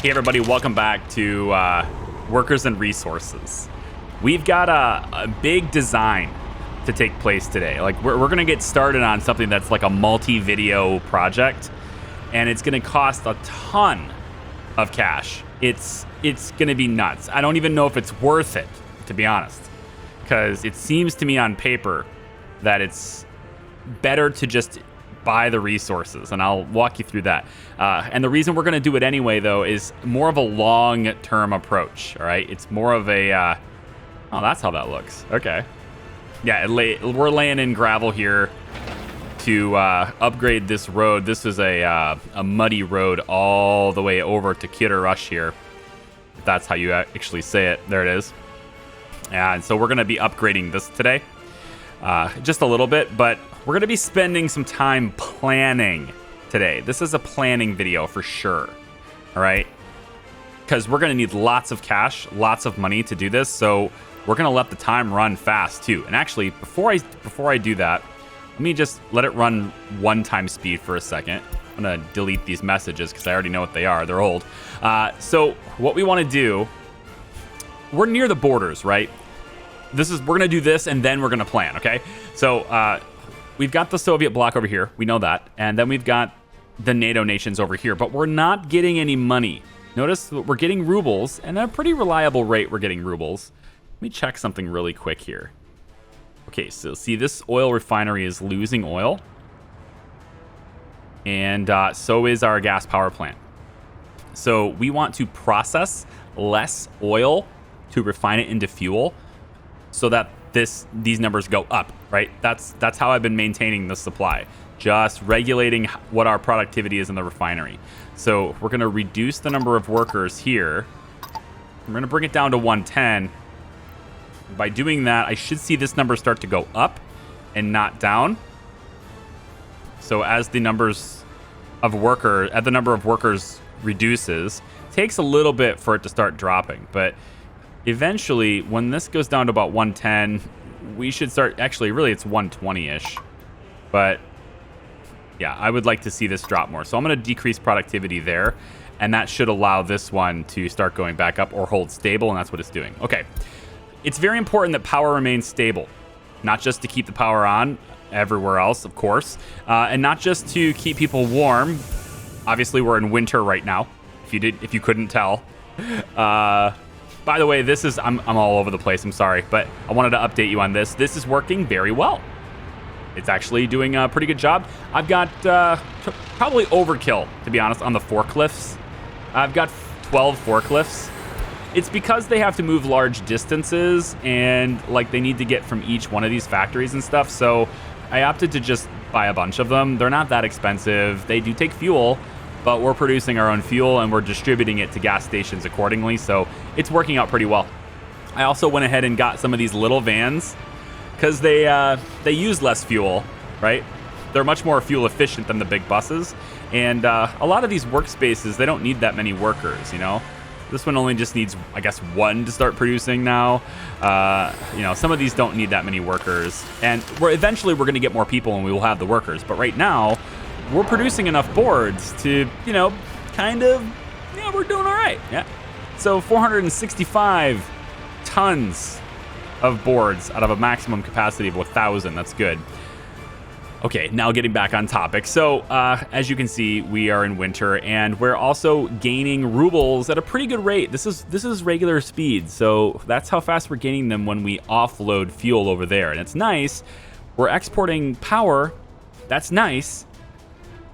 Hey everybody, welcome back to Workers and Resources. We've got a big design to take place today. Like we're gonna get started on something that's like a multi-video project, and it's gonna cost a ton of cash. It's gonna be nuts. I don't even know if it's worth it, to be honest, because it seems to me on paper that it's better to just buy the resources, and I'll walk you through that. And the reason we're going to do it anyway, though, is more of a long-term approach, all right? It's more of a... oh, that's how that looks. Okay. Yeah, we're laying in gravel here to upgrade this road. This is a muddy road all the way over to Kidder Rush here, if that's how you actually say it. There it is. And so we're going to be upgrading this today. Just a little bit, but we're going to be spending some time planning today. This is a planning video for sure, all right? Because we're going to need lots of cash, lots of money to do this, so we're going to let the time run fast too. And actually, before I do that, let me just let it run 1x speed for a second. I'm going to delete these messages because I already know what they are. They're old. So what we want to do, we're near the borders, right? We're going to do this, and then we're going to plan, okay? So we've got the Soviet bloc over here. We know that. And then we've got the NATO nations over here. But we're not getting any money. Notice we're getting rubles, and at a pretty reliable rate we're getting rubles. Let me check something really quick here. Okay, so see, this oil refinery is losing oil. And so is our gas power plant. So we want to process less oil to refine it into fuel, so that these numbers go up, right? That's how I've been maintaining the supply, just regulating what our productivity is in the refinery. So we're going to reduce the number of workers here. We're going to bring it down to 110. By doing that, I should see this number start to go up and not down. So as the number of workers reduces, it takes a little bit for it to start dropping, but eventually, when this goes down to about 110, we should start... Actually, really, it's 120-ish. But, yeah, I would like to see this drop more. So I'm going to decrease productivity there, and that should allow this one to start going back up or hold stable, and that's what it's doing. Okay. It's very important that power remains stable, not just to keep the power on everywhere else, of course, and not just to keep people warm. Obviously, we're in winter right now, if you couldn't tell. By the way, this is... I'm all over the place, I'm sorry, but I wanted to update you on this. This is working very well. It's actually doing a pretty good job. I've got probably overkill, to be honest, on the forklifts. I've got 12 forklifts. It's because they have to move large distances, and like they need to get from each one of these factories and stuff, so I opted to just buy a bunch of them. They're not that expensive. They do take fuel, but we're producing our own fuel and we're distributing it to gas stations accordingly, so it's working out pretty well. I also went ahead and got some of these little vans because they use less fuel, right? They're much more fuel efficient than the big buses, and a lot of these workspaces, they don't need that many workers, you know? This one only just needs, I guess, one to start producing now. You know, some of these don't need that many workers, and eventually we're going to get more people and we will have the workers, but right now we're producing enough boards to, you know, kind of, yeah, we're doing all right. Yeah. So 465 tons of boards out of a maximum capacity of 1,000. That's good. Okay, now getting back on topic. So as you can see, we are in winter, and we're also gaining rubles at a pretty good rate. This is regular speed, so that's how fast we're gaining them when we offload fuel over there. And it's nice. We're exporting power. That's nice.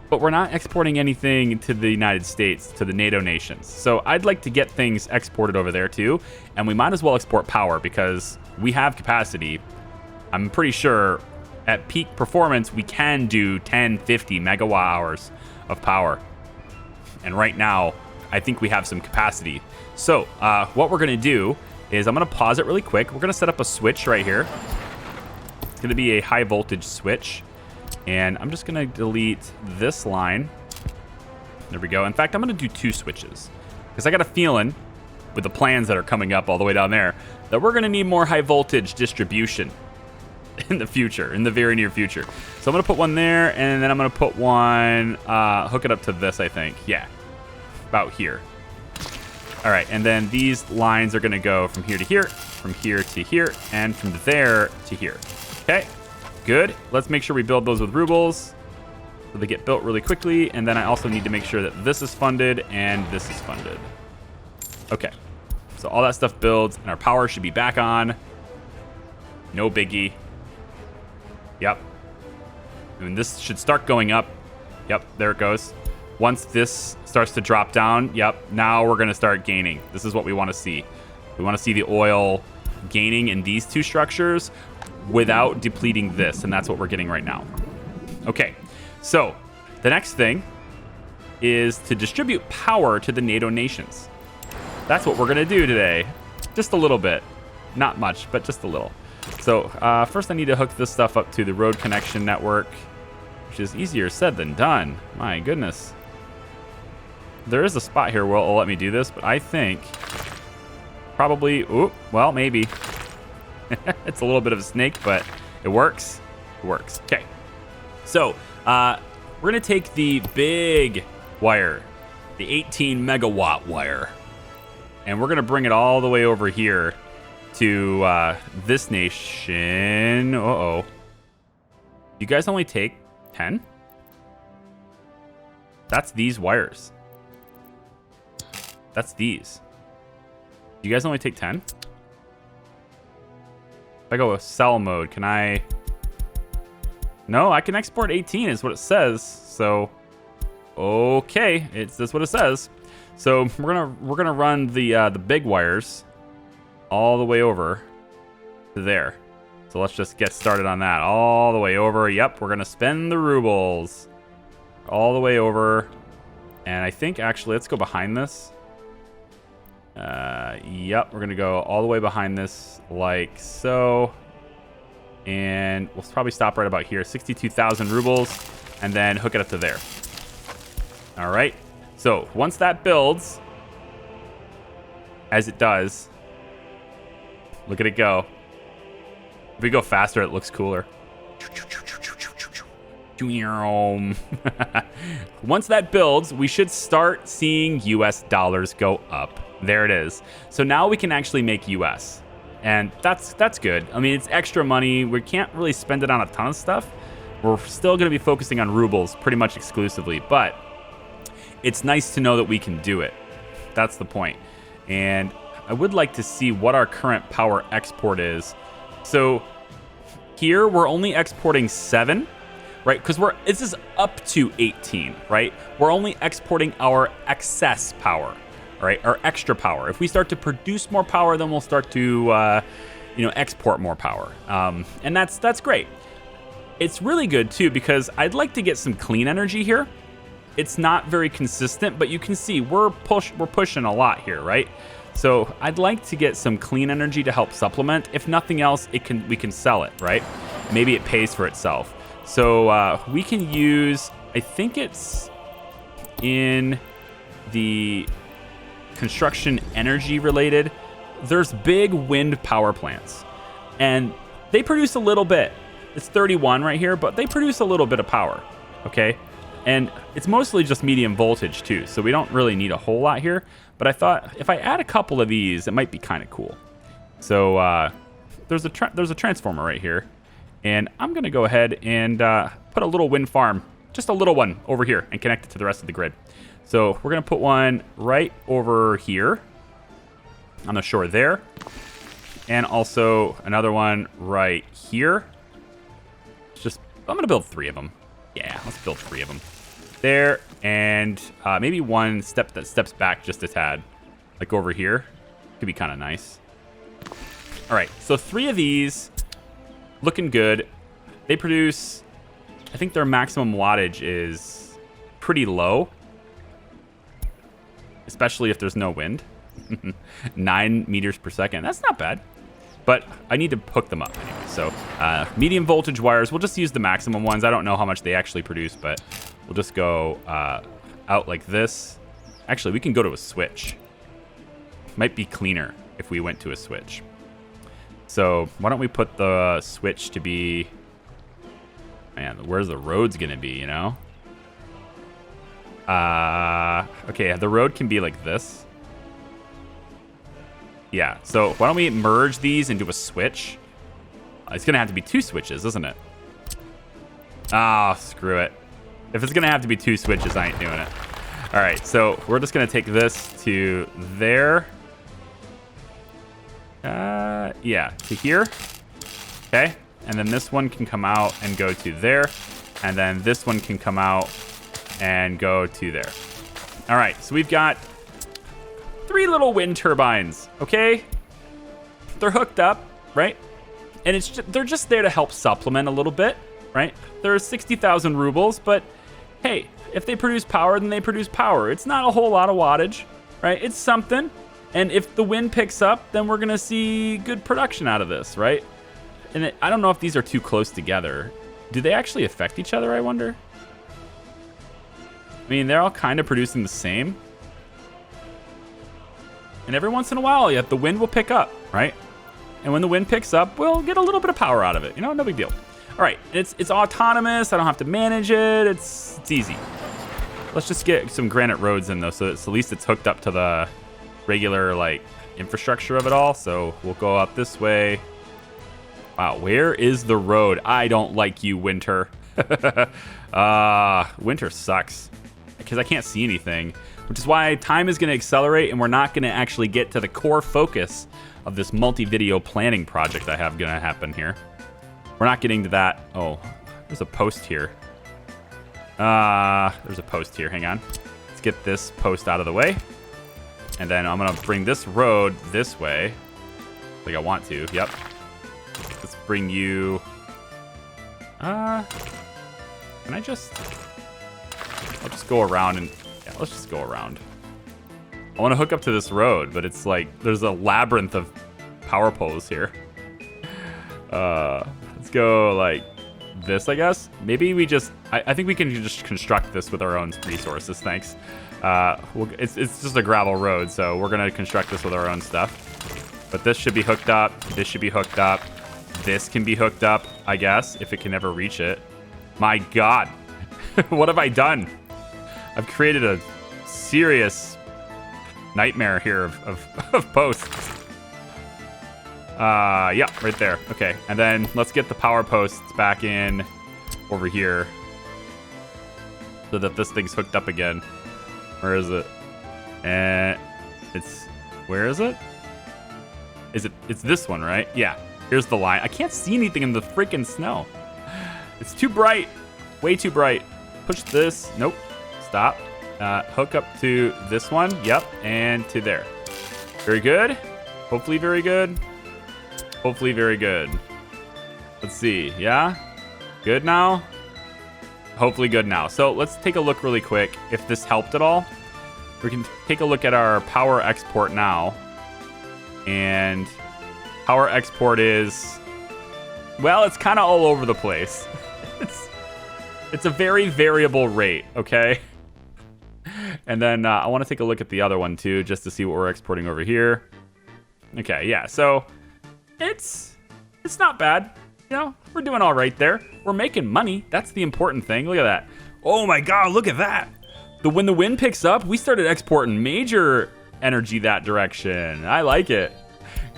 But we're not exporting anything to the United States, to the NATO nations. So I'd like to get things exported over there too, and we might as well export power because we have capacity. I'm pretty sure at peak performance, we can do 10, 50 megawatt hours of power. And right now, I think we have some capacity. So what we're gonna do is I'm gonna pause it really quick. We're gonna set up a switch right here. It's gonna be a high voltage switch. And I'm just going to delete this line. There we go. In fact, I'm going to do 2 switches. Because I got a feeling, with the plans that are coming up all the way down there, that we're going to need more high voltage distribution in the future, in the very near future. So I'm going to put one there, and then I'm going to put one, hook it up to this, I think. Yeah, about here. All right, and then these lines are going to go from here to here, from here to here, and from there to here. Okay, good. Let's make sure we build those with rubles so they get built really quickly. And then I also need to make sure that this is funded and this is funded. Okay, so all that stuff builds, and our power should be back on. No biggie. Yep. And this should start going up. Yep, there it goes. Once this starts to drop down, yep, now we're going to start gaining. This is what we want to see. We want to see the oil gaining in these two structures without depleting this, and that's what we're getting right now. Okay, so the next thing is to distribute power to the NATO nations. That's what we're going to do today. Just a little bit. Not much, but just a little. So first I need to hook this stuff up to the road connection network, which is easier said than done. My goodness. There is a spot here where it'll let me do this, but I think probably, well, maybe. It's a little bit of a snake, but it works. It works. Okay. So we're going to take the big wire, the 18 megawatt wire, and we're going to bring it all the way over here to this nation. Uh-oh. You guys only take 10? That's these wires. That's these. You guys only take 10? If I go with cell mode, can I... No, I can export 18 is what it says. So, okay, that's what it says. So we're gonna run the big wires all the way over to there. So let's just get started on that. All the way over. Yep, we're gonna spend the rubles all the way over. And I think actually, let's go behind this. Yep, we're gonna go all the way behind this like so. And we'll probably stop right about here. 62,000 rubles, and then hook it up to there. All right. So once that builds, as it does, look at it go. If we go faster, it looks cooler. Once that builds, we should start seeing US dollars go up. There it is. So now we can actually make US. And that's good. I mean, it's extra money. We can't really spend it on a ton of stuff. We're still going to be focusing on rubles pretty much exclusively, but it's nice to know that we can do it. That's the point. And I would like to see what our current power export is. So here we're only exporting 7, right? Because this is up to 18, right? We're only exporting our excess power. Right, our extra power. If we start to produce more power, then we'll start to, export more power, and that's great. It's really good too because I'd like to get some clean energy here. It's not very consistent, but you can see we're pushing a lot here, right? So I'd like to get some clean energy to help supplement. If nothing else, we can sell it, right? Maybe it pays for itself. So we can use. I think it's in the construction energy related, there's big wind power plants and they produce a little bit. It's 31 right here, but they produce a little bit of power. Okay. And it's mostly just medium voltage too. So we don't really need a whole lot here, but I thought if I add a couple of these, it might be kind of cool. So there's a transformer right here, and I'm going to go ahead and put a little wind farm, just a little one over here, and connect it to the rest of the grid. So we're going to put one right over here on the shore there. And also another one right here. I'm going to build 3 of them. Yeah, let's build 3 of them. There, and maybe one that steps back just a tad. Like over here. Could be kind of nice. All right, so 3 of these. Looking good. They produce, I think their maximum wattage is pretty low. Especially if there's no wind. 9 meters per second. That's not bad. But I need to hook them up anyway. So medium voltage wires. We'll just use the maximum ones. I don't know how much they actually produce, but we'll just go out like this. Actually, we can go to a switch. Might be cleaner if we went to a switch. So why don't we put the switch to be... Man, where's the roads going to be, you know? Okay, the road can be like this. Yeah, so why don't we merge these into a switch? It's going to have to be 2 switches, isn't it? Ah, screw it. If it's going to have to be 2 switches, I ain't doing it. All right, so we're just going to take this to there. Yeah, to here. Okay, and then this one can come out and go to there. And then this one can come out and go to there. All right, so we've got 3 little wind turbines, okay? They're hooked up, right? And they're just there to help supplement a little bit, right? They're 60,000 rubles, but hey, if they produce power, then they produce power. It's not a whole lot of wattage, right? It's something. And if the wind picks up, then we're going to see good production out of this, right? And I don't know if these are too close together. Do they actually affect each other, I wonder? I mean, they're all kind of producing the same. And every once in a while, yeah, the wind will pick up, right? And when the wind picks up, we'll get a little bit of power out of it. You know, no big deal. All right, it's autonomous. I don't have to manage it. It's easy. Let's just get some granite roads in, though, so at least it's hooked up to the regular, like, infrastructure of it all. So we'll go up this way. Wow, where is the road? I don't like you, Winter. Winter sucks because I can't see anything, which is why time is going to accelerate and we're not going to actually get to the core focus of this multi-video planning project I have going to happen here. We're not getting to that. Oh, there's a post here. There's a post here. Hang on. Let's get this post out of the way. And then I'm going to bring this road this way. Like I want to. Yep. Let's bring you... Can I just... I'll just go around and... Yeah, let's just go around. I want to hook up to this road, but it's like... There's a labyrinth of power poles here. Let's go like this, I guess. Maybe we just... I think we can just construct this with our own resources, thanks. It's just a gravel road, so we're going to construct this with our own stuff. But this should be hooked up. This should be hooked up. This can be hooked up, I guess, if it can ever reach it. My God. What have I done? I've created a serious nightmare here of posts. Yeah, right there. Okay, and then let's get the power posts back in over here so that this thing's hooked up again. Where is it? And where is it? It's this one, right? Yeah. Here's the line. I can't see anything in the freaking snow. It's too bright. Way too bright. Push this. Nope. Stop. Hook up to this one. Yep. And to there. Very good. Hopefully very good. Hopefully very good. Let's see. Yeah? Good now? Hopefully good now. So let's take a look really quick if this helped at all. We can take a look at our power export now. And power export is, well, it's kind of all over the place. It's a very variable rate, okay? And then I want to take a look at the other one too, just to see what we're exporting over here. Okay, yeah, so it's not bad. You know, we're doing all right there. We're making money. That's the important thing. Look at that. Oh my God, look at that. When the wind picks up, we started exporting major energy that direction. I like it.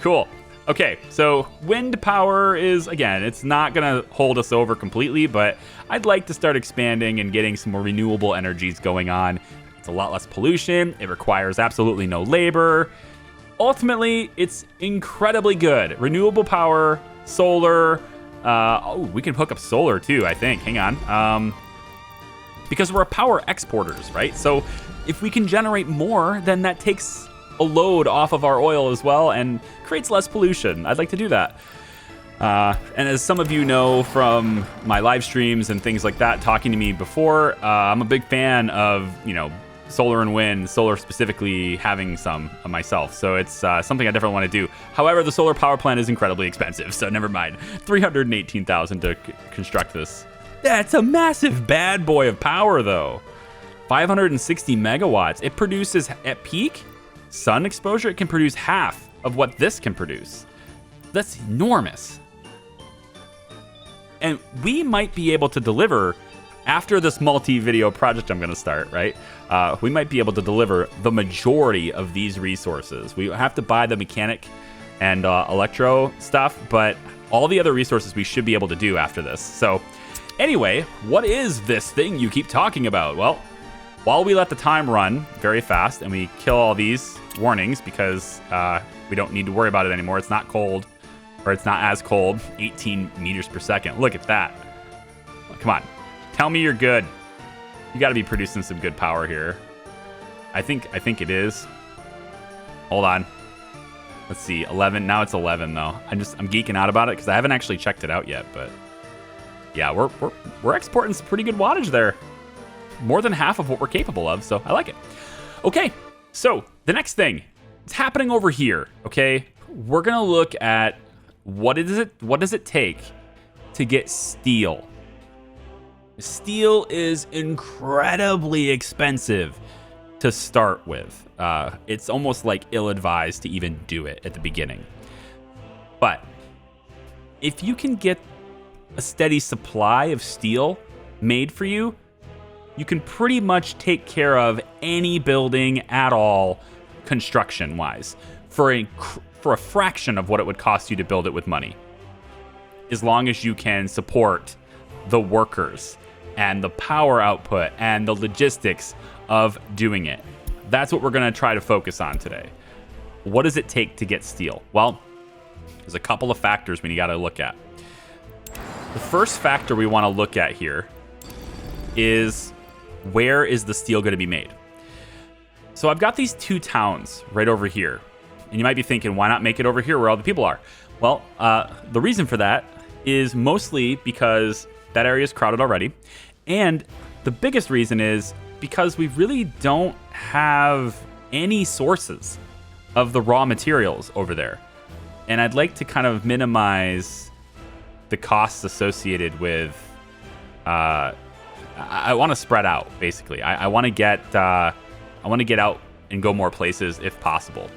Cool. Okay, so wind power is, again, it's not going to hold us over completely, but I'd like to start expanding and getting some more renewable energies going on. It's a lot less pollution. It requires absolutely no labor. Ultimately, it's incredibly good. Renewable power, solar. We can hook up solar too, I think. Hang on. Because we're power exporters, right? So if we can generate more, then that takes a load off of our oil as well and creates less pollution. I'd like to do that. And as some of you know from my live streams and things like that, talking to me before, I'm a big fan of, you know, solar and wind, solar specifically, having some of myself. So it's something I definitely want to do. However, the solar power plant is incredibly expensive, so never mind. $318,000 to construct this. That's a massive bad boy of power, though. 560 megawatts. It produces, at peak sun exposure, it can produce half of what this can produce. That's enormous. And we might be able to deliver after this multi-video project I'm going to start, right, we might be able to deliver the majority of these resources. We have to buy the mechanic and electro stuff, but all the other resources we should be able to do after this. So anyway, what is this thing you keep talking about? Well, while we let the time run very fast and we kill all these warnings because we don't need to worry about it anymore. It's not cold, or it's not as cold. 18 meters per second. Look at that. Come on. Tell me you're good. You got to be producing some good power here. I think it is. Hold on. Let's see. 11. Now it's 11 though. I'm geeking out about it because I haven't actually checked it out yet, but yeah, we're exporting some pretty good wattage there. More than half of what we're capable of, so I like it. Okay. So, the next thing is happening over here, okay? We're going to look at what does it take to get steel. Steel is incredibly expensive to start with. It's almost like ill-advised to even do it at the beginning. But if you can get a steady supply of steel made for you, you can pretty much take care of any building at all, construction-wise, for a fraction of what it would cost you to build it with money. As long as you can support the workers and the power output and the logistics of doing it. That's what we're going to try to focus on today. What does it take to get steel? Well, there's a couple of factors we got to look at. The first factor we want to look at here is, where is the steel going to be made? So I've got these two towns right over here. And you might be thinking, why not make it over here where all the people are? Well, the reason for that is mostly because that area is crowded already. And the biggest reason is because we really don't have any sources of the raw materials over there. And I'd like to kind of minimize the costs associated with... I want to spread out, basically. I want to get out and go more places if possible.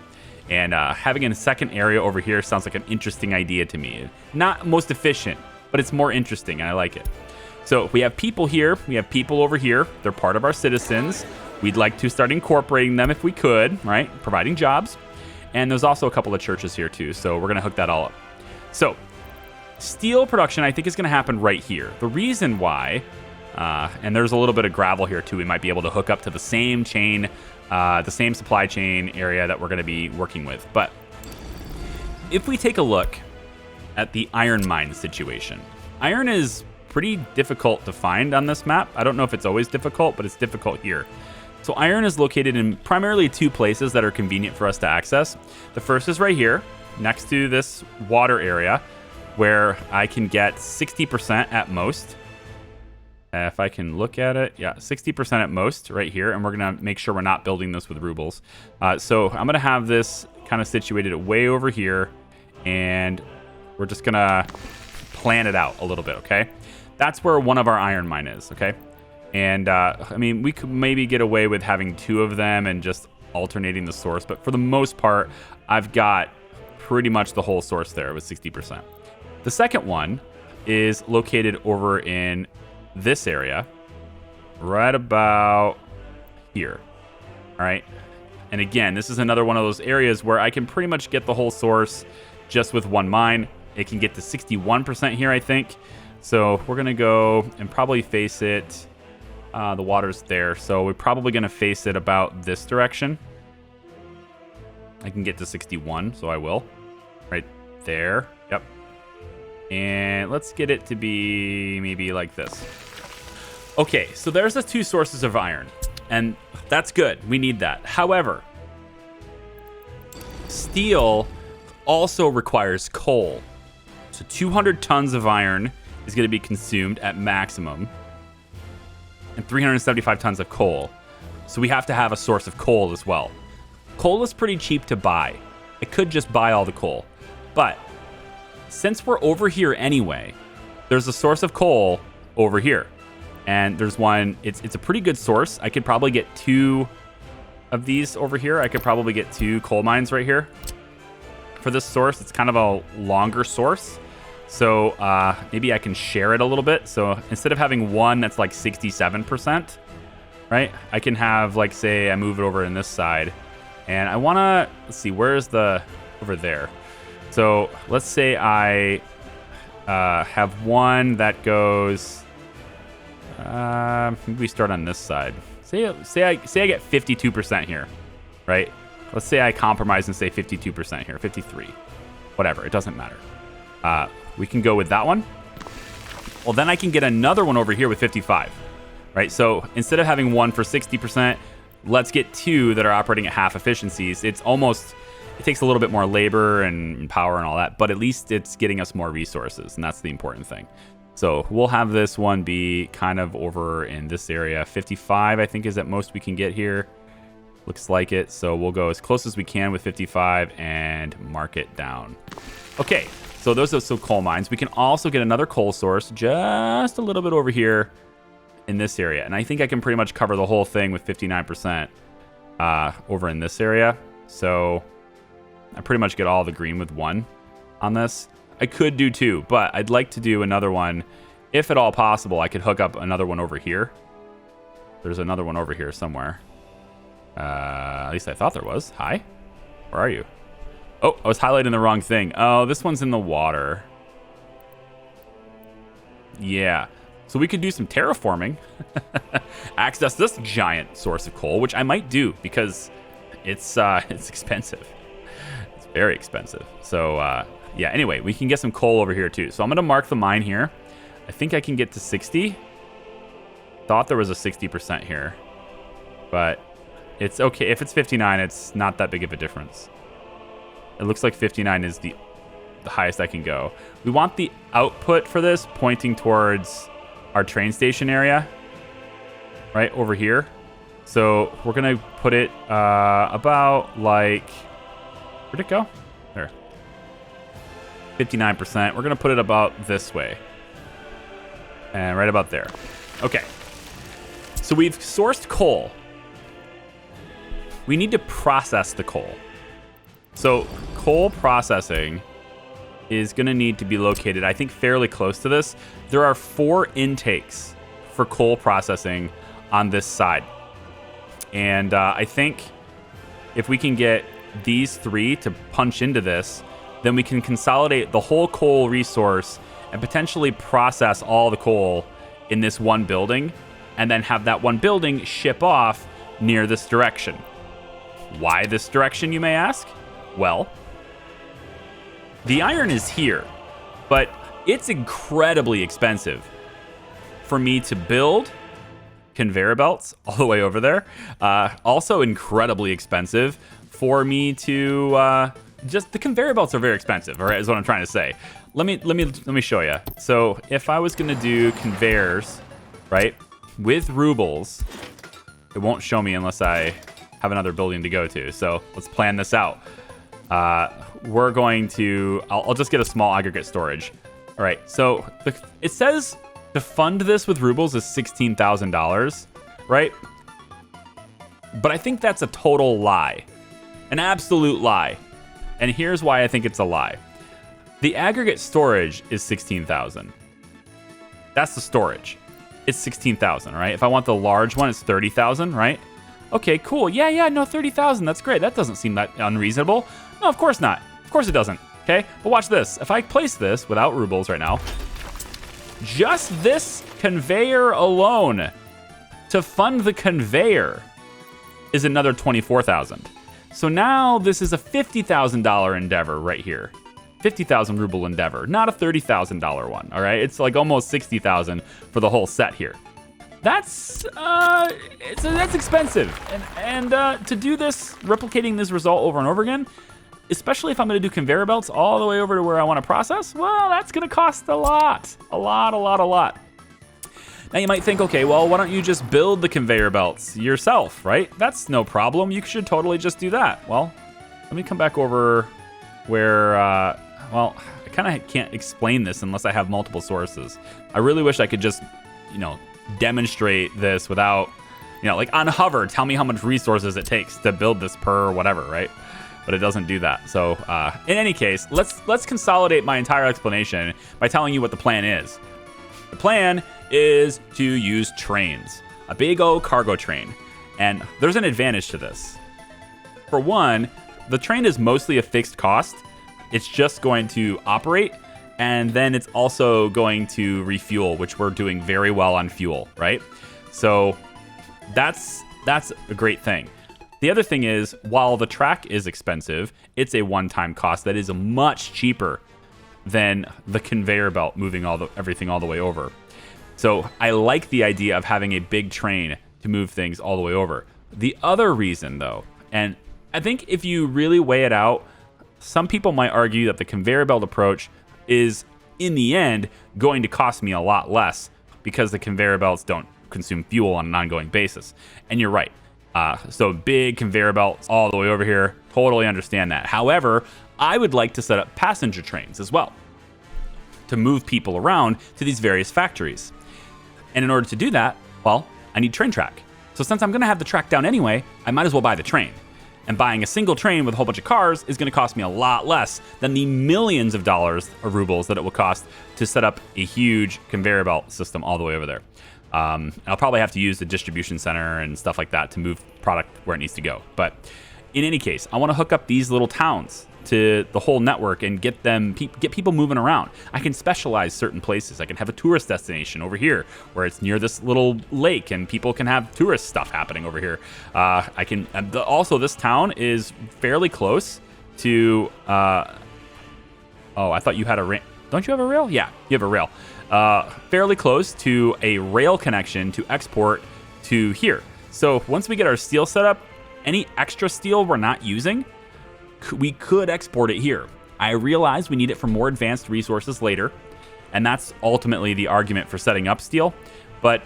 And having a second area over here sounds like an interesting idea to me. Not most efficient, but it's more interesting, and I like it. So we have people here. We have people over here. They're part of our citizens. We'd like to start incorporating them if we could, right? Providing jobs. And there's also a couple of churches here, too. So we're going to hook that all up. So steel production, I think, is going to happen right here. The reason why... and there's a little bit of gravel here too. We might be able to hook up to the same chain, the same supply chain area that we're going to be working with. But if we take a look at the iron mine situation, iron is pretty difficult to find on this map. I don't know if it's always difficult, but it's difficult here. So iron is located in primarily two places that are convenient for us to access. The first is right here, next to this water area, where I can get 60% at most. If I can look at it, yeah, 60% at most right here. And we're going to make sure we're not building this with rubles. So I'm going to have this kind of situated way over here. And we're just going to plan it out a little bit, okay? That's where one of our iron mine is, okay? And, I mean, we could maybe get away with having two of them and just alternating the source. But for the most part, I've got pretty much the whole source there with 60%. The second one is located over in... this area, right about here. All right. And again, this is another one of those areas where I can pretty much get the whole source just with one mine. It can get to 61% here, I think. So we're going to go and probably face it. The water's there. So we're probably going to face it about this direction. I can get to 61, so I will. Right there. Yep. And let's get it to be maybe like this. Okay, so there's the two sources of iron. And that's good. We need that. However, steel also requires coal. So 200 tons of iron is going to be consumed at maximum. And 375 tons of coal. So we have to have a source of coal as well. Coal is pretty cheap to buy. I could just buy all the coal. But... since we're over here anyway, there's a source of coal over here. And there's one, it's a pretty good source. I could probably get two of these over here. I could probably get two coal mines right here for this source. It's kind of a longer source. So maybe I can share it a little bit. So instead of having one that's like 67%, right? I can have, like, say I move it over in this side. And I want to, let's see, where's the, over there. So let's say I have one that goes, maybe we start on this side. Say I get 52% here, right? Let's say I compromise and say 52% here, 53, whatever, it doesn't matter. We can go with that one. Well, then I can get another one over here with 55, right? So instead of having one for 60%, let's get two that are operating at half efficiencies. It takes a little bit more labor and power and all that, but at least it's getting us more resources, and that's the important thing. So we'll have this one be kind of over in this area. 55, I think, is at most we can get here. Looks like it. So we'll go as close as we can with 55 and mark it down. Okay, so those are some coal mines. We can also get another coal source just a little bit over here in this area. And I think I can pretty much cover the whole thing with 59% over in this area. So I pretty much get all the green with one on this. I could do two, but I'd like to do another one. If at all possible, I could hook up another one over here. There's another one over here somewhere. At least I thought there was. Hi, where are you? Oh, I was highlighting the wrong thing. Oh, this one's in the water. Yeah, so we could do some terraforming. Access this giant source of coal, which I might do because it's expensive. It's very expensive. So yeah, anyway, we can get some coal over here too. So I'm going to mark the mine here. I think I can get to 60. Thought there was a 60% here. But it's okay. If it's 59, it's not that big of a difference. It looks like 59 is the highest I can go. We want the output for this pointing towards our train station area. Right over here. So we're going to put it about like... Where'd it go? There. 59%. We're going to put it about this way. And right about there. Okay. So we've sourced coal. We need to process the coal. So coal processing is going to need to be located, I think, fairly close to this. There are 4 intakes for coal processing on this side. And I think if we can get these 3 to punch into this, then we can consolidate the whole coal resource and potentially process all the coal in this one building, and then have that one building ship off near this direction. Why this direction, you may ask? Well, the iron is here, but it's incredibly expensive for me to build conveyor belts all the way over there. Also incredibly expensive for me to just the conveyor belts are very expensive, all right, is what I'm trying to say. Let me show you. So if I was gonna do conveyors, right, with rubles, it won't show me unless I have another building to go to. So let's plan this out. We're going to, I'll just get a small aggregate storage. All right, so it says to fund this with rubles is $16,000, right? But I think that's a total lie, an absolute lie. And here's why I think it's a lie. The aggregate storage is 16,000. That's the storage. It's 16,000, right? If I want the large one, it's 30,000, right? Okay, cool. Yeah, no, 30,000. That's great. That doesn't seem that unreasonable. No, of course not. Of course it doesn't. Okay, but watch this. If I place this without rubles right now, just this conveyor alone to fund the conveyor is another 24,000. So now this is a $50,000 endeavor right here. 50,000 ruble endeavor, not a $30,000 one, all right? It's like almost 60,000 for the whole set here. That's expensive. And to do this, replicating this result over and over again, especially if I'm gonna do conveyor belts all the way over to where I wanna process, well, that's gonna cost a lot. A lot. Now you might think, okay, well, why don't you just build the conveyor belts yourself, right? That's no problem. You should totally just do that. Well, let me come back over where, well, I kind of can't explain this unless I have multiple sources. I really wish I could just, demonstrate this without, like on hover, tell me how much resources it takes to build this per whatever, right? but it doesn't do that. So in any case, let's consolidate my entire explanation by telling you what the plan is. The plan is to use trains, a big old cargo train. And there's an advantage to this. For one, the train is mostly a fixed cost. It's just going to operate, and then it's also going to refuel, which we're doing very well on fuel, right? So that's a great thing. The other thing is, while the track is expensive, it's a one-time cost that is much cheaper than the conveyor belt moving everything all the way over. So I like the idea of having a big train to move things all the way over. The other reason, though, and I think if you really weigh it out, some people might argue that the conveyor belt approach is, in the end, going to cost me a lot less because the conveyor belts don't consume fuel on an ongoing basis. And you're right. So big conveyor belts all the way over here, totally understand that. However, I would like to set up passenger trains as well to move people around to these various factories. And in order to do that, well, I need train track. So since I'm going to have the track down anyway, I might as well buy the train. And buying a single train with a whole bunch of cars is going to cost me a lot less than the millions of dollars or rubles that it will cost to set up a huge conveyor belt system all the way over there. I'll probably have to use the distribution center and stuff like that to move product where it needs to go. But in any case, I want to hook up these little towns to the whole network and get people moving around. I can specialize certain places. I can have a tourist destination over here where it's near this little lake and people can have tourist stuff happening over here. Also, this town is fairly close to I thought you had a rail. Don't you have a rail? Yeah, you have a rail. Fairly close to a rail connection to export to here. So once we get our steel set up, any extra steel we're not using, we could export it here. I realize we need it for more advanced resources later, and that's ultimately the argument for setting up steel, but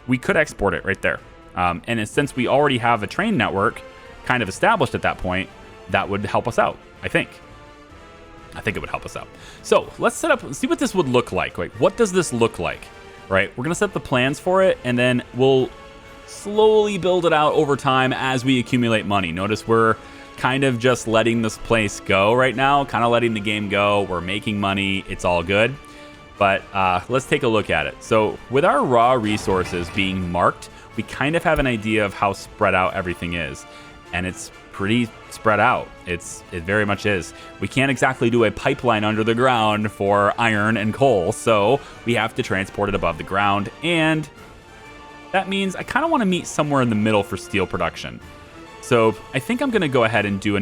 we could export it right there. And since we already have a train network kind of established at that point, that would help us out, I think. I think it would help us out. So let's set up, see what this would look like. Like, what does this look like, right? We're gonna set the plans for it, and then we'll slowly build it out over time as we accumulate money. Notice we're kind of just letting this place go right now, kind of letting the game go. We're making money, it's all good. But let's take a look at it. So with our raw resources being marked, we kind of have an idea of how spread out everything is. And it's pretty spread out. It very much is. We can't exactly do a pipeline under the ground for iron and coal, so we have to transport it above the ground. And that means I kind of want to meet somewhere in the middle for steel production. So I think I'm going to go ahead and do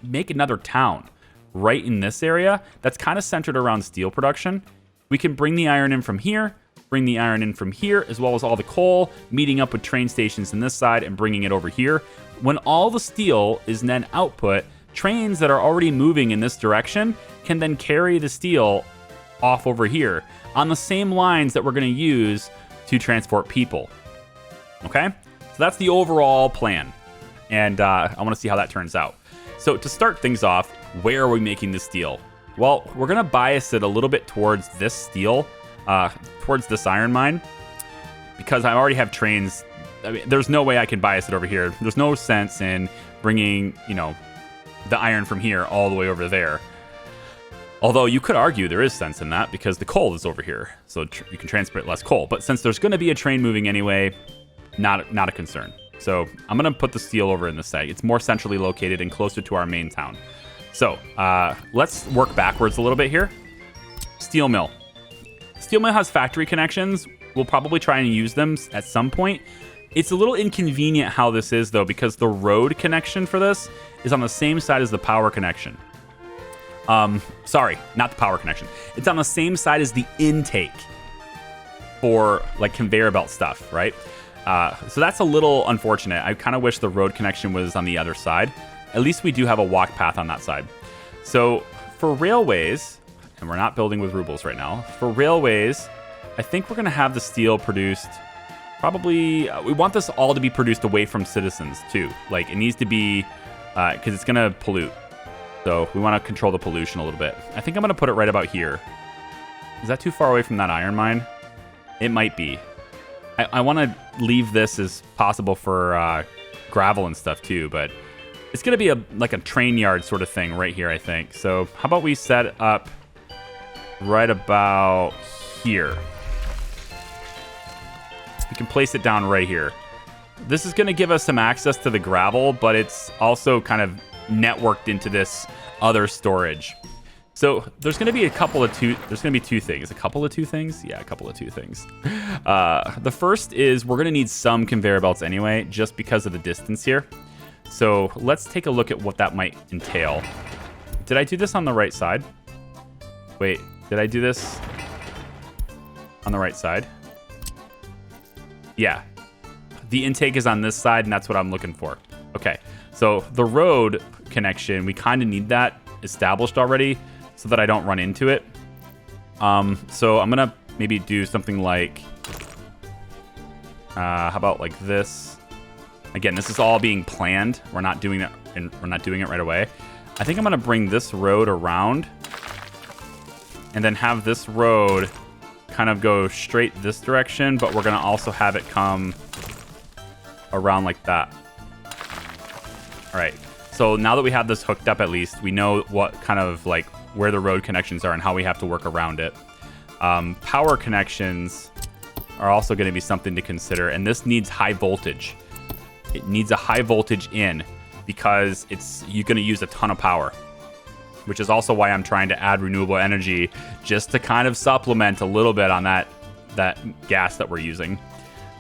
make another town right in this area that's kind of centered around steel production. We can bring the iron in from here, bring the iron in from here, as well as all the coal, meeting up with train stations on this side and bringing it over here. When all the steel is then output, trains that are already moving in this direction can then carry the steel off over here on the same lines that we're going to use to transport people. Okay? So that's the overall plan. And I want to see how that turns out. So to start things off, where are we making the steel? Well, we're going to bias it a little bit towards this steel, towards this iron mine, because I already have trains. I mean, there's no way I can bias it over here. There's no sense in bringing, the iron from here all the way over there. Although you could argue there is sense in that because the coal is over here, so you can transport less coal. But since there's going to be a train moving anyway, not a concern. So I'm going to put the steel over in this side. It's more centrally located and closer to our main town. So let's work backwards a little bit here. Steel mill. Steel mill has factory connections. We'll probably try and use them at some point. It's a little inconvenient how this is, though, because the road connection for this is on the same side as the power connection. Sorry, not the power connection. It's on the same side as the intake for like conveyor belt stuff, right? So that's a little unfortunate. I kind of wish the road connection was on the other side. At least we do have a walk path on that side. So for railways, and we're not building with rubles right now, for railways, I think we're going to have the steel produced probably, we want this all to be produced away from citizens too. Like it needs to be, because it's going to pollute. So we want to control the pollution a little bit. I think I'm going to put it right about here. Is that too far away from that iron mine? It might be. I want to leave this as possible for gravel and stuff too, but It's going to be like a train yard sort of thing right here, I think. So how about we set it up right about here. We can place it down right here. This is going to give us some access to the gravel, but it's also kind of networked into this other storage. So there's going to be there's going to be two things. A couple of two things? Yeah, a couple of two things. The first is we're going to need some conveyor belts anyway, just because of the distance here. So let's take a look at what that might entail. Did I do this on the right side? Wait, did I do this on the right side? Yeah. The intake is on this side, and that's what I'm looking for. Okay, so the road connection, we kind of need that established already so that I don't run into it. So I'm going to maybe do something like, how about like this? Again, this is all being planned. We're not doing that, and we're not doing it right away. I think I'm going to bring this road around and then have this road kind of go straight this direction, but we're going to also have it come around like that. All right. So now that we have this hooked up, at least we know what kind of like where the road connections are and how we have to work around it. Power connections are also going to be something to consider, and this needs high voltage. It needs a high voltage in because you're going to use a ton of power, which is also why I'm trying to add renewable energy just to kind of supplement a little bit on that gas that we're using.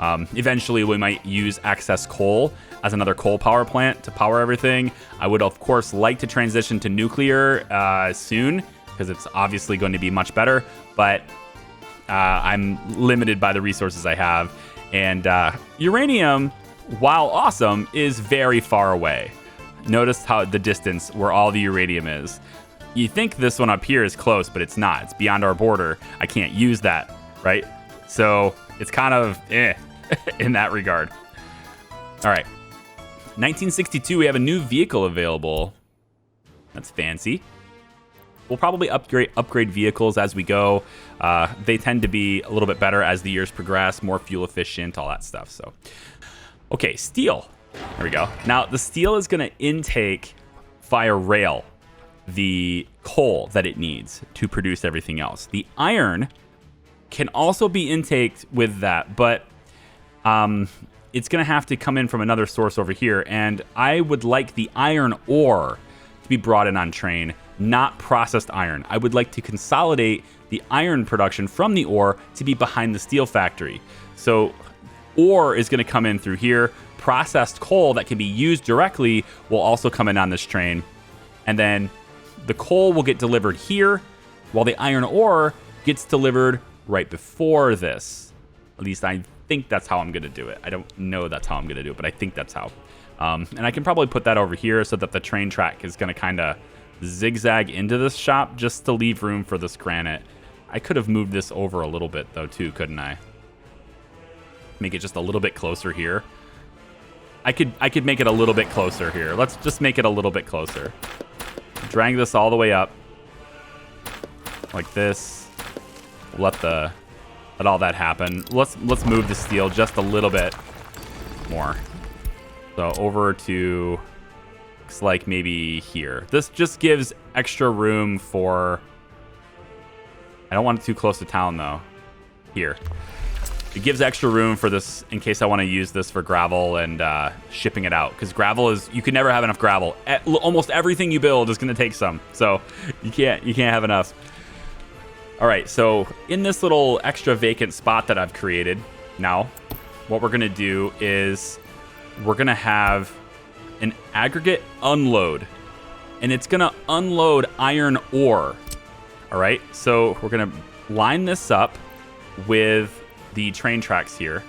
Eventually, we might use excess coal as another coal power plant to power everything. I would, of course, like to transition to nuclear soon because it's obviously going to be much better, but I'm limited by the resources I have. And uranium, while awesome, is very far away. Notice how the distance where all the uranium is. You think this one up here is close, but it's not. It's beyond our border. I can't use that, right? So it's kind of in that regard. All right. 1962, we have a new vehicle available. That's fancy. We'll probably upgrade vehicles as we go. They tend to be a little bit better as the years progress, more fuel efficient, all that stuff. So, okay, steel. There we go. Now, the steel is going to intake via rail the coal that it needs to produce everything else. The iron can also be intaked with that, but it's going to have to come in from another source over here. And I would like the iron ore to be brought in on train, not processed iron. I would like to consolidate the iron production from the ore to be behind the steel factory. So ore is going to come in through here. Processed coal that can be used directly will also come in on this train. And then the coal will get delivered here, while the iron ore gets delivered right before this. At least I think that's how I'm going to do it. I don't know that's how I'm going to do it, but I think that's how. And I can probably put that over here so that the train track is going to kind of zigzag into this shop just to leave room for this granite. I could have moved this over a little bit, though, too, couldn't I? Make it just a little bit closer here. I could make it a little bit closer here. Let's just make it a little bit closer. Drag this all the way up. Like this. Let all that happen. Let's move the steel just a little bit more. So over to, looks like maybe here. This just gives extra room for, I don't want it too close to town though. Here. It gives extra room for this in case I want to use this for gravel and shipping it out. Because gravel is, you can never have enough gravel. Almost everything you build is going to take some. So you can't have enough. All right, so in this little extra vacant spot that I've created, now what we're going to do is we're going to have an aggregate unload. And it's going to unload iron ore. All right, so we're going to line this up with the train tracks here.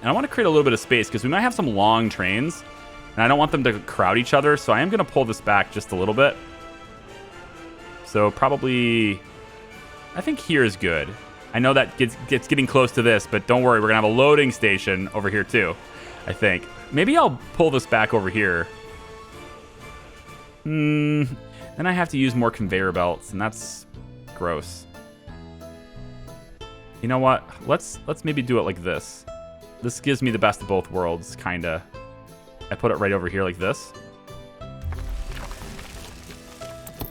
And I want to create a little bit of space because we might have some long trains and I don't want them to crowd each other. So I am going to pull this back just a little bit. So probably, I think here is good. I know that gets getting close to this, but don't worry. We're going to have a loading station over here too, I think. Maybe I'll pull this back over here. Then I have to use more conveyor belts and that's gross. You know what? Let's maybe do it like this. This gives me the best of both worlds, kinda. I put it right over here like this.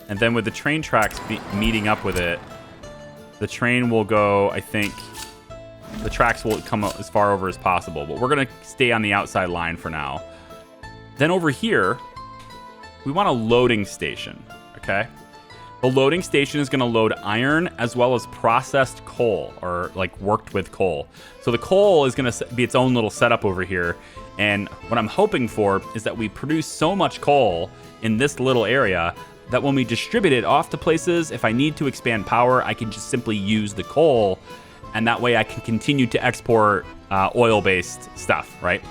And then with the train tracks meeting up with it, the train will go, I think, the tracks will come as far over as possible. But we're going to stay on the outside line for now. Then over here, we want a loading station, okay? The loading station is going to load iron as well as processed coal, or like worked with coal. So the coal is going to be its own little setup over here. And what I'm hoping for is that we produce so much coal in this little area that when we distribute it off to places, if I need to expand power, I can just simply use the coal. And that way I can continue to export oil-based stuff, right?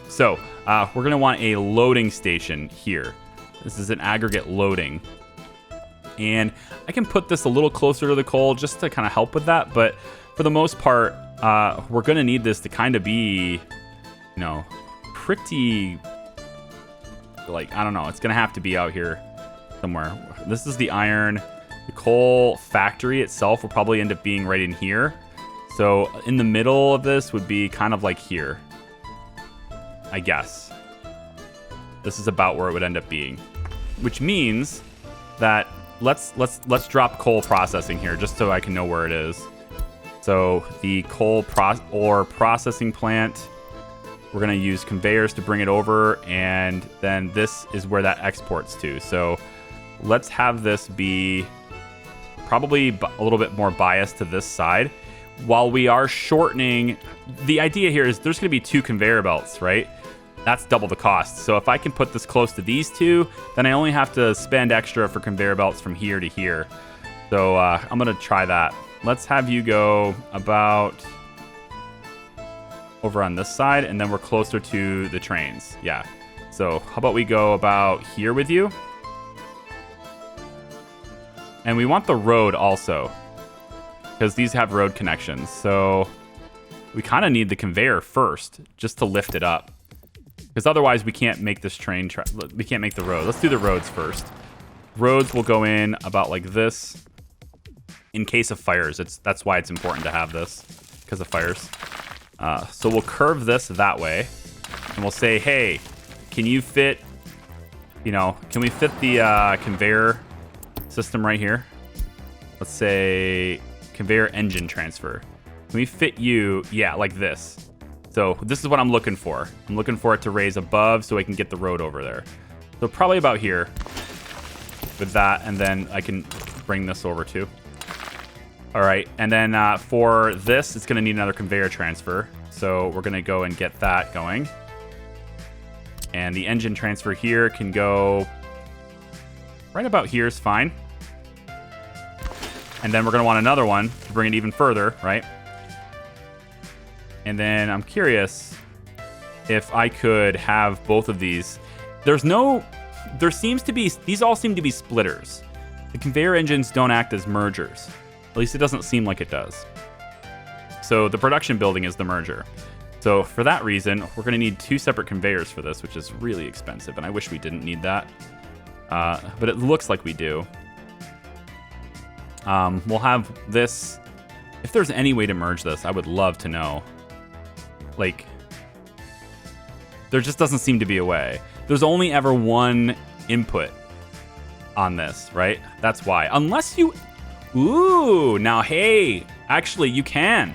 So we're going to want a loading station here. This is an aggregate loading. And I can put this a little closer to the coal just to kind of help with that. But for the most part, we're going to need this to kind of be, pretty, like, I don't know. It's going to have to be out here somewhere. This is the iron. The coal factory itself will probably end up being right in here. So in the middle of this would be kind of like here, I guess. This is about where it would end up being, which means that let's drop coal processing here just so I can know where it is. So the coal ore processing plant, we're going to use conveyors to bring it over, and then this is where that exports to. So let's have this be probably a little bit more biased to this side. While we are shortening, the idea here is there's going to be 2 conveyor belts, right? That's double the cost. So if I can put this close to these 2, then I only have to spend extra for conveyor belts from here to here. So I'm going to try that. Let's have you go about over on this side, and then we're closer to the trains. Yeah. So how about we go about here with you? And we want the road also, because these have road connections. So we kind of need the conveyor first just to lift it up. Because otherwise we can't make this train, we can't make the road. Let's do the roads first. Roads will go in about like this in case of fires. That's why it's important to have this, because of fires. So we'll curve this that way, and we'll say, hey, can you fit, can we fit the conveyor system right here? Let's say conveyor engine transfer. Can we fit you, like this? So this is what I'm looking for. I'm looking for it to raise above so I can get the road over there. So probably about here with that, and then I can bring this over too. All right, and then for this, it's gonna need another conveyor transfer. So we're gonna go and get that going. And the engine transfer here can go right about here is fine. And then we're gonna want another one to bring it even further, right? And then I'm curious if I could have both of these. There seems to be, these all seem to be splitters. The conveyor engines don't act as mergers. At least it doesn't seem like it does. So the production building is the merger. So for that reason, we're going to need 2 separate conveyors for this, which is really expensive. And I wish we didn't need that. But it looks like we do. We'll have this. If there's any way to merge this, I would love to know. Like, there just doesn't seem to be a way. There's only ever one input on this, right? That's why. Unless you... Ooh, now, hey, actually, you can.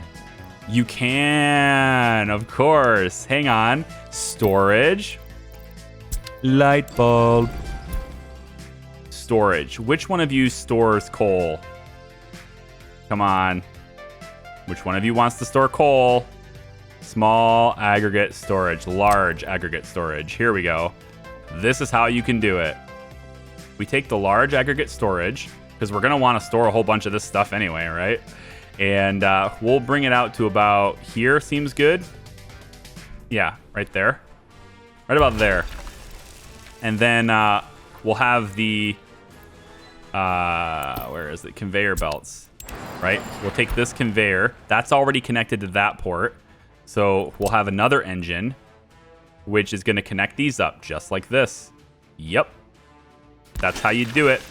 You can, of course. Hang on. Storage. Light bulb. Storage. Which one of you stores coal? Come on. Which one of you wants to store coal? Small aggregate storage, large aggregate storage. Here we go. This is how you can do it. We take the large aggregate storage, because we're going to want to store a whole bunch of this stuff anyway, right? And we'll bring it out to about here. Seems good. Yeah, right there. Right about there. And then we'll have the... where is it? Conveyor belts, right? We'll take this conveyor. That's already connected to that port. So we'll have another engine, which is going to connect these up just like this. Yep. That's how you do it.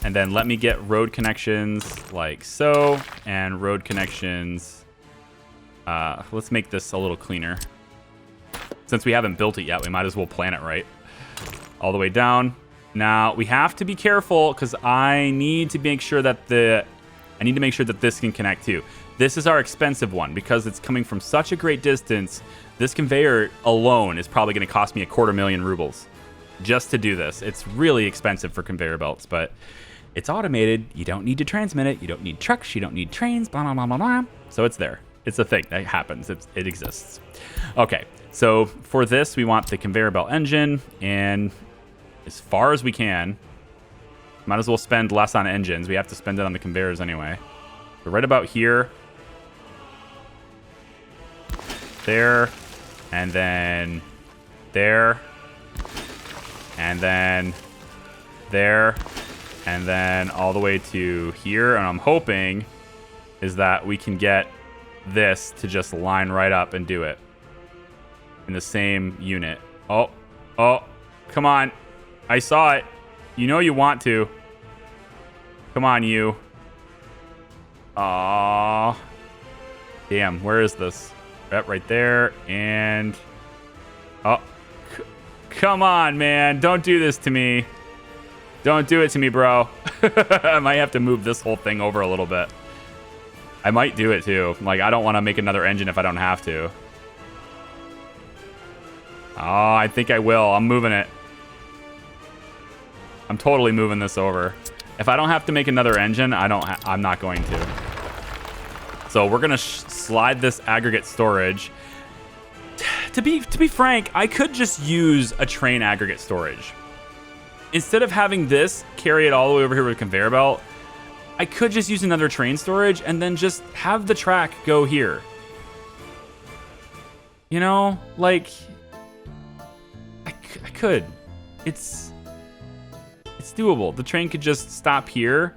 And then let me get road connections like so, and road connections. Let's make this a little cleaner. Since we haven't built it yet, we might as well plan it right. All the way down. Now we have to be careful because I need to make sure that this can connect too. This is our expensive one because it's coming from such a great distance. This conveyor alone is probably going to cost me 250,000 rubles just to do this. It's really expensive for conveyor belts, but it's automated. You don't need to transmit it. You don't need trucks. You don't need trains, blah, blah, blah, blah, blah. So it's there. It's a thing that happens. It exists. Okay, so for this, we want the conveyor belt engine, and as far as we can, might as well spend less on engines. We have to spend it on the conveyors anyway. So right about here, there, and then there, and then there, and then all the way to here. And I'm hoping is that we can get this to just line right up and do it in the same unit. Oh, come on. I saw it. You know you want to. Come on, you. Aww. Damn, where is this? Yep, right there. And... oh. Come on, man. Don't do this to me. Don't do it to me, bro. I might have to move this whole thing over a little bit. I might do it, too. Like, I don't want to make another engine if I don't have to. Oh, I think I will. I'm moving it. I'm totally moving this over. If I don't have to make another engine, I'm not going to. So we're gonna slide this aggregate storage. To be frank, I could just use a train aggregate storage. Instead of having this carry it all the way over here with a conveyor belt, I could just use another train storage and then just have the track go here. You know, like I could. It's doable. The train could just stop here,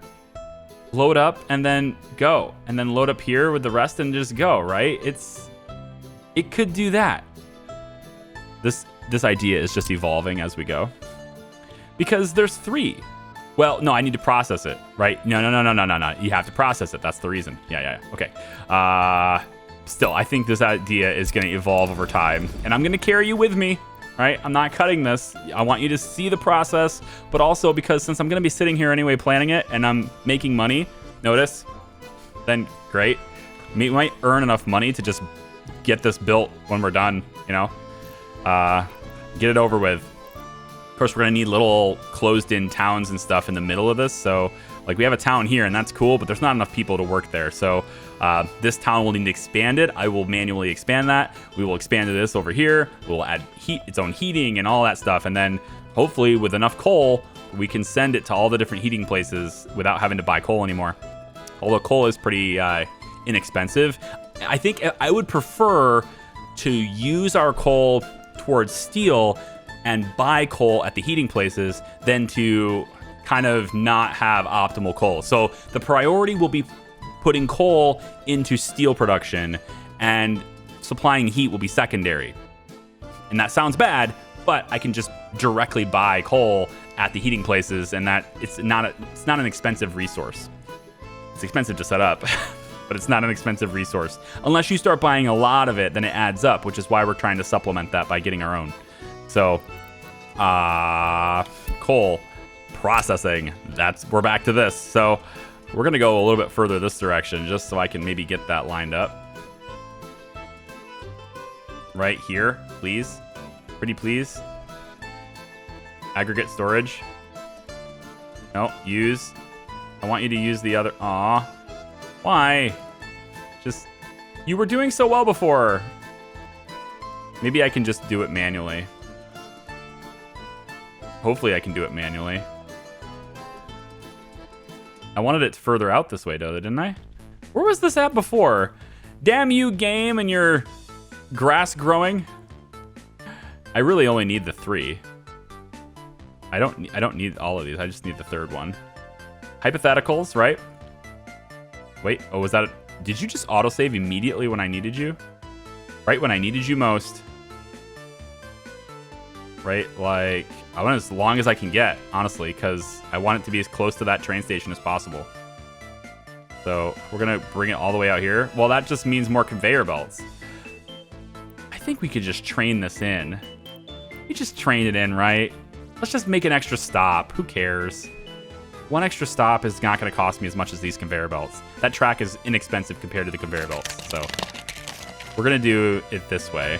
load up, and then go. And then load up here with the rest and just go, right? It could do that. This idea is just evolving as we go. Because there's 3. Well, no, I need to process it, right? No. You have to process it. That's the reason. Yeah. Okay. Still, I think this idea is going to evolve over time. And I'm going to carry you with me. Right? I'm not cutting this. I want you to see the process, but also because since I'm going to be sitting here anyway planning it and I'm making money, notice, then great. We might earn enough money to just get this built when we're done, you know? Get it over with. Of course, we're going to need little closed-in towns and stuff in the middle of this, so like we have a town here and that's cool, but there's not enough people to work there, so this town will need to expand it. I will manually expand that. We will expand this over here. We'll add its own heating and all that stuff. And then hopefully with enough coal, we can send it to all the different heating places without having to buy coal anymore. Although coal is pretty inexpensive. I think I would prefer to use our coal towards steel and buy coal at the heating places than to kind of not have optimal coal. So the priority will be putting coal into steel production, and supplying heat will be secondary. And that sounds bad, but I can just directly buy coal at the heating places, and that it's not an expensive resource. It's expensive to set up, but it's not an expensive resource. Unless you start buying a lot of it, then it adds up, which is why we're trying to supplement that by getting our own. So, coal processing. We're back to this. So we're going to go a little bit further this direction just so I can maybe get that lined up. Right here, please. Pretty please. Aggregate storage. No, use. I want you to use the other. Aw. Why? Just, you were doing so well before. Maybe I can just do it manually. Hopefully I can do it manually. I wanted it further out this way, though, didn't I? Where was this at before? Damn you, game, and your grass growing. I really only need the 3. I don't need all of these. I just need the 3rd one. Hypotheticals, right? Wait, oh, was that... Did you just autosave immediately when I needed you? Right when I needed you most. Right, like... I want as long as I can get, honestly, because I want it to be as close to that train station as possible. So we're going to bring it all the way out here. Well, that just means more conveyor belts. I think we could just train this in. We just train it in, right? Let's just make an extra stop. Who cares? One extra stop is not going to cost me as much as these conveyor belts. That track is inexpensive compared to the conveyor belts. So we're going to do it this way.